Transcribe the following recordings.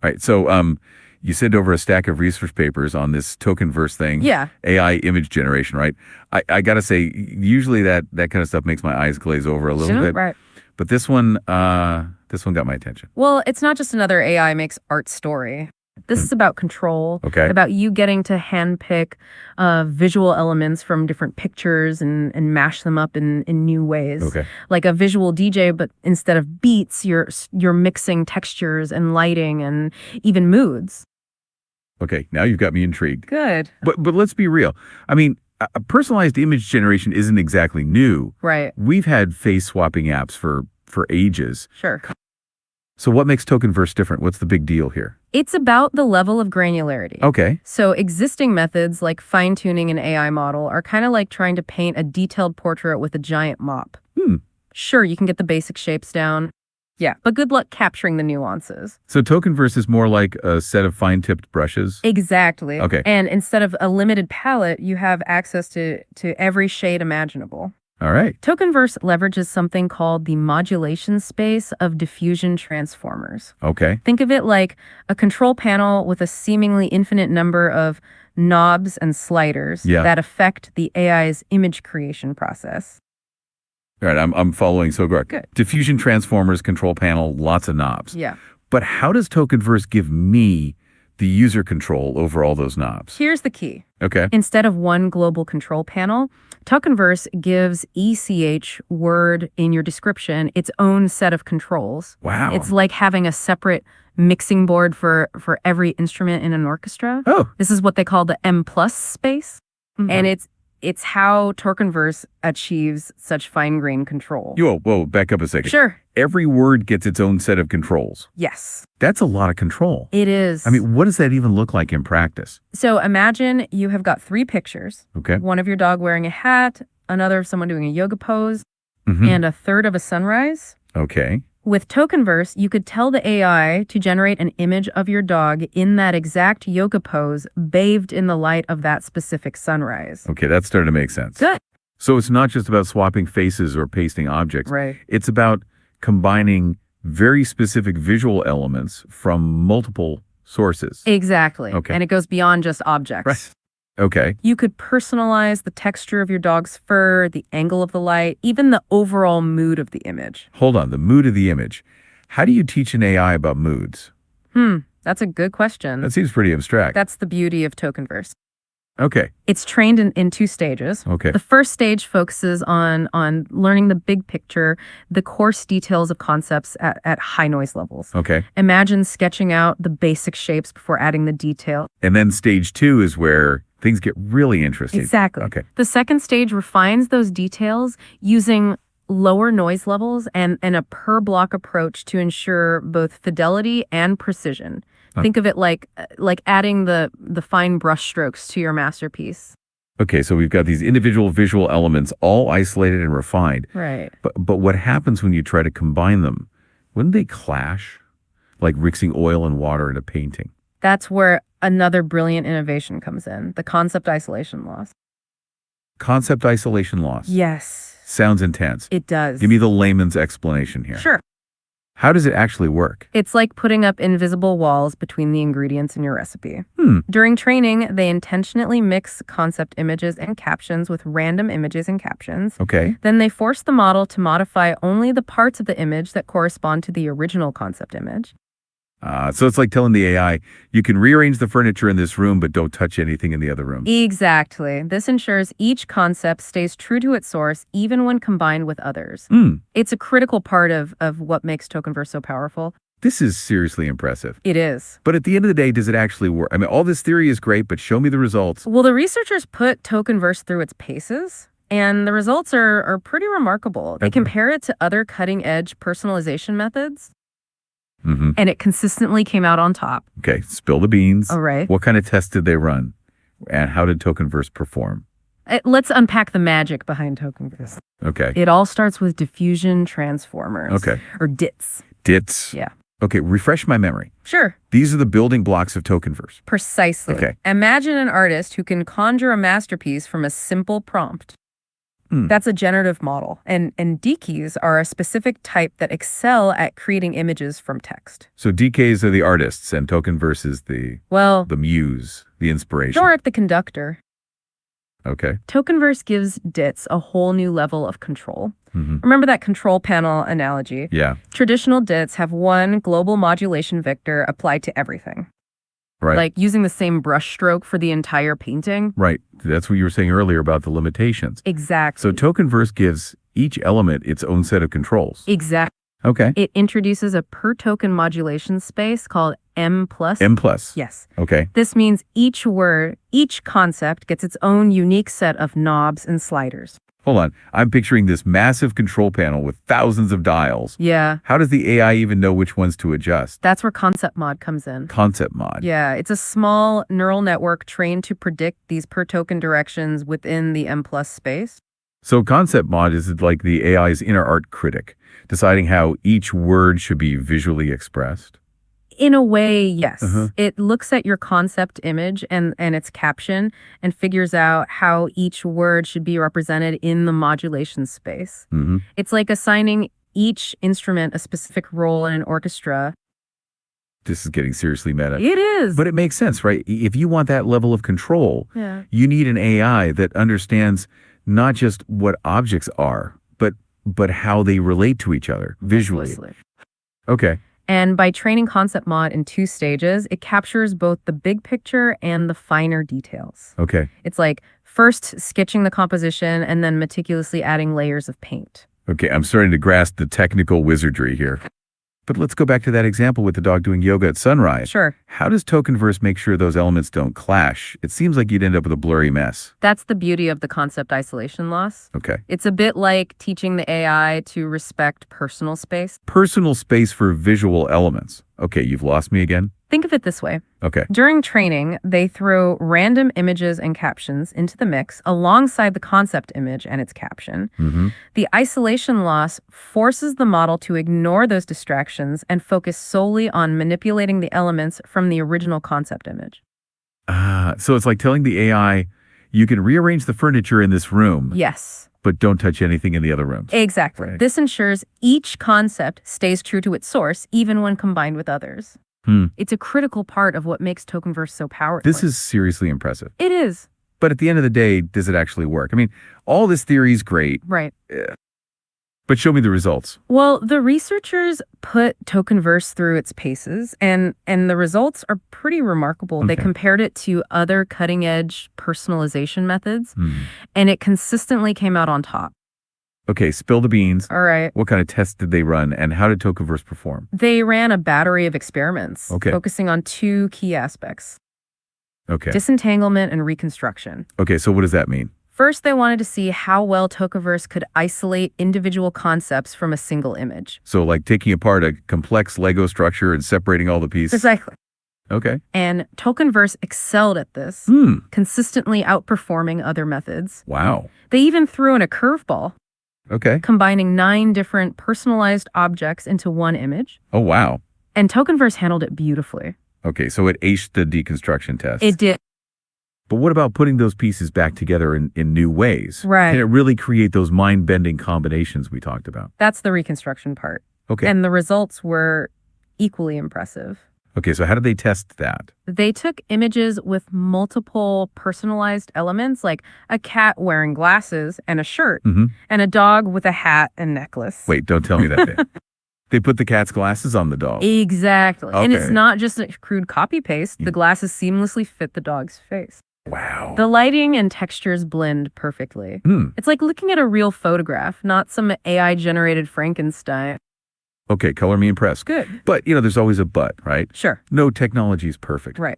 All right. So you sent over a stack of research papers on this TokenVerse thing. Yeah. AI image generation, right? I got to say, usually that kind of stuff makes my eyes glaze over a little bit. Right. But this one got my attention. Well, it's not just another AI makes art story. This is about control, Okay. about you getting to handpick visual elements from different pictures and mash them up in new ways. Okay. Like a visual DJ, but instead of beats, you're mixing textures and lighting and even moods. Okay, now you've got me intrigued. Good. But let's be real. I mean, a personalized image generation isn't exactly new. Right. We've had face swapping apps for ages. Sure. So what makes TokenVerse different? What's the big deal here? It's about the level of granularity. Okay. So existing methods like fine-tuning an AI model are kind of like trying to paint a detailed portrait with a giant mop. Sure, you can get the basic shapes down. Yeah, but good luck capturing the nuances. So TokenVerse is more like a set of fine-tipped brushes? Exactly. Okay. And instead of a limited palette, you have access to every shade imaginable. All right. TokenVerse leverages something called the modulation space of diffusion transformers. Okay. Think of it like a control panel with a seemingly infinite number of knobs and sliders that affect the AI's image creation process. All right, I'm following. So Good. Diffusion transformers, control panel, lots of knobs. Yeah. But how does TokenVerse give me the user control over all those knobs? Here's the key. Okay. Instead of one global control panel, TokenVerse gives ECH word in your description its own set of controls. Wow. It's like having a separate mixing board for every instrument in an orchestra. Oh. This is what they call the M+ space. And it's how TokenVerse achieves such fine-grained control. Whoa, back up a second. Sure. Every word gets its own set of controls. Yes. That's a lot of control. It is. I mean, what does that even look like in practice? So imagine you have got 3 pictures. Okay. One of your dog wearing a hat, another of someone doing a yoga pose, and a third of a sunrise. Okay. With TokenVerse, you could tell the AI to generate an image of your dog in that exact yoga pose, bathed in the light of that specific sunrise. Okay, that's starting to make sense. Good. So it's not just about swapping faces or pasting objects. Right. It's about combining very specific visual elements from multiple sources. Exactly. Okay. And it goes beyond just objects. Right. Okay. You could personalize the texture of your dog's fur, the angle of the light, even the overall mood of the image. Hold on, the mood of the image. How do you teach an AI about moods? That's a good question. That seems pretty abstract. That's the beauty of TokenVerse. Okay. It's trained in 2 stages. Okay. The first stage focuses on learning the big picture, the coarse details of concepts at high noise levels. Okay. Imagine sketching out the basic shapes before adding the detail. And then stage 2 is where things get really interesting. Exactly. Okay. The second stage refines those details using lower noise levels and a per block approach to ensure both fidelity and precision. Think of it like adding the fine brush strokes to your masterpiece. Okay, so we've got these individual visual elements all isolated and refined. Right. But what happens when you try to combine them? Wouldn't they clash? Like mixing oil and water in a painting. That's where another brilliant innovation comes in, the concept isolation loss. Concept isolation loss. Yes. Sounds intense. It does. Give me the layman's explanation here. Sure. How does it actually work? It's like putting up invisible walls between the ingredients in your recipe. During training, they intentionally mix concept images and captions with random images and captions. Okay. Then they force the model to modify only the parts of the image that correspond to the original concept image. So it's like telling the AI, you can rearrange the furniture in this room, but don't touch anything in the other room. Exactly. This ensures each concept stays true to its source, even when combined with others. It's a critical part of what makes TokenVerse so powerful. This is seriously impressive. It is. But at the end of the day, does it actually work? I mean, all this theory is great, but show me the results. Well, the researchers put TokenVerse through its paces, and the results are pretty remarkable. They compare it to other cutting-edge personalization methods. And it consistently came out on top. Okay, spill the beans. All right. What kind of tests did they run? And how did TokenVerse perform? Let's unpack the magic behind TokenVerse. Okay. It all starts with diffusion transformers. Okay. Or DITs. DITs? Yeah. Okay, refresh my memory. Sure. These are the building blocks of TokenVerse. Precisely. Okay. Imagine an artist who can conjure a masterpiece from a simple prompt. That's a generative model. And DKs are a specific type that excel at creating images from text. So DKs are the artists and TokenVerse is the muse, the inspiration. Doric the conductor. Okay. TokenVerse gives DITs a whole new level of control. Mm-hmm. Remember that control panel analogy? Yeah. Traditional DITs have one global modulation vector applied to everything. Right. Like using the same brush stroke for the entire painting. Right. That's what you were saying earlier about the limitations. Exactly. So TokenVerse gives each element its own set of controls. Exactly. Okay. It introduces a per token modulation space called M+. M+. Yes. Okay. This means each word, each concept gets its own unique set of knobs and sliders. Hold on. I'm picturing this massive control panel with thousands of dials. Yeah. How does the AI even know which ones to adjust? That's where concept mod comes in. Concept mod. Yeah, it's a small neural network trained to predict these per token directions within the M+ space. So concept mod is like the AI's inner art critic, deciding how each word should be visually expressed. In a way, yes. Uh-huh. It looks at your concept image and its caption and figures out how each word should be represented in the modulation space. Mm-hmm. It's like assigning each instrument a specific role in an orchestra. This is getting seriously meta. It is. But it makes sense, right? If you want that level of control, Yeah. you need an AI that understands not just what objects are, but how they relate to each other visually. Mostly. Okay. And by training concept mod in 2 stages, it captures both the big picture and the finer details. Okay. It's like first sketching the composition and then meticulously adding layers of paint. Okay, I'm starting to grasp the technical wizardry here. But let's go back to that example with the dog doing yoga at sunrise. Sure. How does TokenVerse make sure those elements don't clash? It seems like you'd end up with a blurry mess. That's the beauty of the concept isolation loss. Okay. It's a bit like teaching the AI to respect personal space. Personal space for visual elements. Okay, you've lost me again? Think of it this way. Okay. During training, they throw random images and captions into the mix alongside the concept image and its caption. Mm-hmm. The isolation loss forces the model to ignore those distractions and focus solely on manipulating the elements from the original concept image. So it's like telling the AI, you can rearrange the furniture in this room, Yes, but don't touch anything in the other rooms. exactly. Right. This ensures each concept stays true to its source, even when combined with others. Hmm. It's a critical part of what makes TokenVerse so powerful. This is seriously impressive. It is. But at the end of the day, does it actually work? I mean, all this theory is great, Right. but show me the results. Well, the researchers put TokenVerse through its paces, and the results are pretty remarkable. They Okay. compared it to other cutting-edge personalization methods, Hmm. and it consistently came out on top. Okay, spill the beans. All right. What kind of tests did they run, and how did TokenVerse perform? They ran a battery of experiments, Okay. focusing on 2 key aspects, Okay. disentanglement and reconstruction. Okay, so what does that mean? First, they wanted to see how well TokenVerse could isolate individual concepts from a single image. So like taking apart a complex Lego structure and separating all the pieces? Precisely. Okay. And TokenVerse excelled at this, consistently outperforming other methods. Wow. They even threw in a curveball, Okay. combining 9 different personalized objects into one image. Oh, wow. And TokenVerse handled it beautifully. Okay, so it aced the deconstruction test. It did. But what about putting those pieces back together in new ways? Right. Can it really create those mind-bending combinations we talked about? That's the reconstruction part. Okay. And the results were equally impressive. Okay, so how did they test that? They took images with multiple personalized elements, like a cat wearing glasses and a shirt, Mm-hmm. and a dog with a hat and necklace. Wait, don't tell me that bit. They put the cat's glasses on the dog. Exactly. And it's Okay. not just a crude copy paste. The glasses seamlessly fit the dog's face. Wow. The lighting and textures blend perfectly. It's like looking at a real photograph, not some AI-generated Frankenstein. Okay, color me impressed. Good. But, there's always a but, right? Sure. No technology is perfect. Right.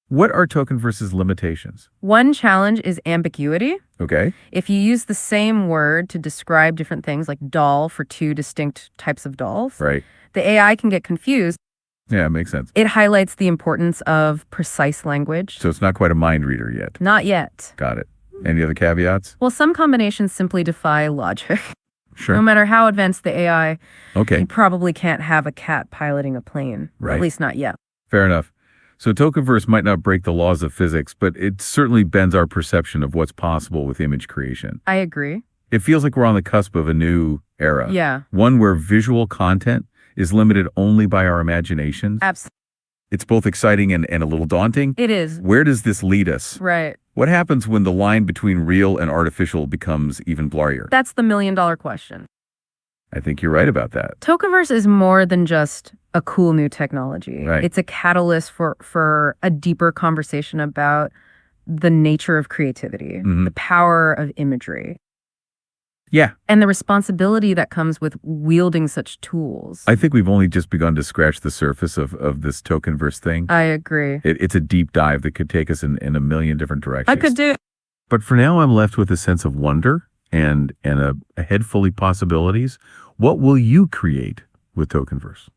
What are TokenVerse's limitations? One challenge is ambiguity. Okay. If you use the same word to describe different things, like doll for 2 distinct types of dolls, Right. the AI can get confused. Yeah, makes sense. It highlights the importance of precise language. So it's not quite a mind reader yet. Not yet. Got it. Any other caveats? Well, some combinations simply defy logic. Sure. No matter how advanced the AI, you Okay, probably can't have a cat piloting a plane. Right. At least not yet. fair enough. So TokenVerse might not break the laws of physics, but it certainly bends our perception of what's possible with image creation. I agree. It feels like we're on the cusp of a new era. Yeah. One where visual content is limited only by our imaginations. Absolutely. It's both exciting and a little daunting. It is. Where does this lead us? Right. What happens when the line between real and artificial becomes even blurrier? That's the million-dollar question. I think you're right about that. TokenVerse is more than just a cool new technology. Right. It's a catalyst for a deeper conversation about the nature of creativity, the power of imagery. Yeah. And the responsibility that comes with wielding such tools. I think we've only just begun to scratch the surface of this TokenVerse thing. I agree. It's a deep dive that could take us in a million different directions. I could do. But for now, I'm left with a sense of wonder and a head full of possibilities. What will you create with TokenVerse?